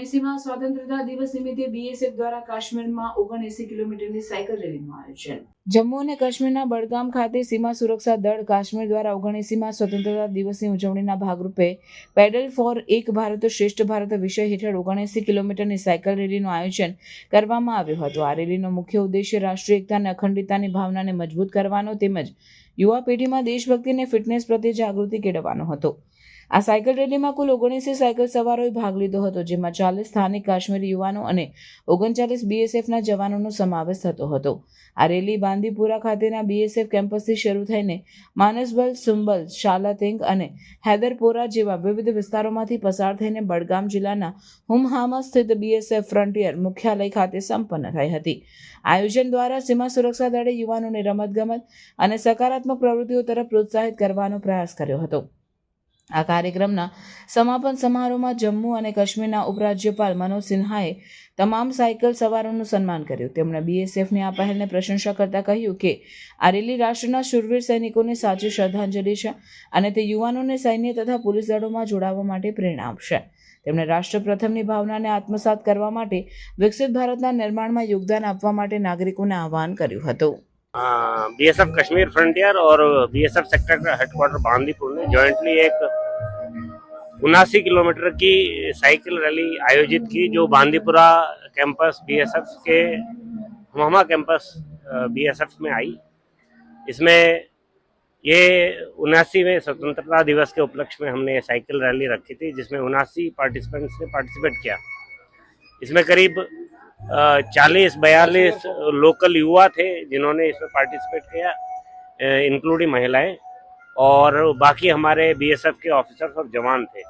ઓગણએસીમાં સ્વાતંત્રતા દિવસ નિમિત્તે બીએસએફ દ્વારા કાશ્મીરમાં 79 કિલોમીટરની સાયકલ રેલીનું આયોજન. જમ્મુ અને કાશ્મીરના બડગામ ખાતે સીમા સુરક્ષા દળ કાશ્મીર દ્વારા 79માં સ્વતંત્રતા દિવસની ઉજવણીના ભાગરૂપે પેડલ ફોર એક ભારત શ્રેષ્ઠ ભારત વિષય હેઠળ 79 કિલોમીટરની સાયકલ રેલીનું આયોજન કરવામાં આવ્યું હતું. આ રેલીનો મુખ્ય ઉદ્દેશ્ય રાષ્ટ્રીય એકતા અને અખંડિતતાની ભાવનાને મજબૂત કરવાનો તેમજ યુવા પેઢીમાં દેશભક્તિ અને ફિટનેસ પ્રત્યે જાગૃતિ કેળવવાનો હતો. આ સાયકલ રેલીમાં કુલ 79 સાયકલ સવારોએ ભાગ લીધો હતો, જેમાં 40 સ્થાનિક કાશ્મીરી યુવાનો અને 39 બીએસએફના જવાનોનો સમાવેશ થતો હતો. આ રેલી બાંદીપુરા ખાતેના બીએસએફ કેમ્પસથી શરૂ થઈને માનસબલ, સુંબલ, શાલાતેંગ અને હૈદરપોરા જેવા વિવિધ વિસ્તારોમાંથી પસાર થઈને બડગામ જિલ્લાના હુમહામા સ્થિત બીએસએફ ફ્રન્ટિયર મુખ્યાલય ખાતે સંપન્ન થઈ હતી. આયોજન દ્વારા સીમા સુરક્ષા દળે યુવાનોને રમતગમત અને સકારાત્મક પ્રવૃત્તિઓ તરફ પ્રોત્સાહિત કરવાનો પ્રયાસ કર્યો હતો. આ કાર્યક્રમના સમાપન સમારોહમાં જમ્મુ અને કાશ્મીરના ઉપરાજ્યપાલ મનોજ સિન્હાએ તમામ સાયકલ સવારોનું સન્માન કર્યું. તેમણે બીએસએફની આ પહેલને પ્રશંસા કરતા કહ્યું કે આ રેલી રાષ્ટ્રના શૂરવીર સૈનિકોને સાચી શ્રદ્ધાંજલિ છે અને તે યુવાનોને સૈન્ય તથા પોલીસ દળોમાં જોડાવા માટે પ્રેરણા આપશે. તેમણે રાષ્ટ્ર પ્રથમની ભાવનાને આત્મસાત કરવા માટે વિકસિત ભારતના નિર્માણમાં યોગદાન આપવા માટે નાગરિકોને આહ્વાન કર્યું હતું. बीएसएफ कश्मीर फ्रंटियर और बीएसएफ सेक्टर का हेडक्वार्टर बांदीपुर ने जॉइंटली एक 79 किलोमीटर की साइकिल रैली आयोजित की, जो बांदीपुरा कैंपस बीएसएफ के हुमामा कैंपस बीएसएफ में आई. इसमें ये 79वें स्वतंत्रता दिवस के उपलक्ष्य में हमने ये साइकिल रैली रखी थी, जिसमें 79 पार्टिसिपेंट्स ने पार्टिसिपेट किया. इसमें करीब 40-42 लोकल युवा थे जिन्होंने इसमें पार्टिसिपेट किया, इंक्लूडिंग महिलाएं, और बाकी हमारे बीएसएफ के ऑफिसर्स और जवान थे.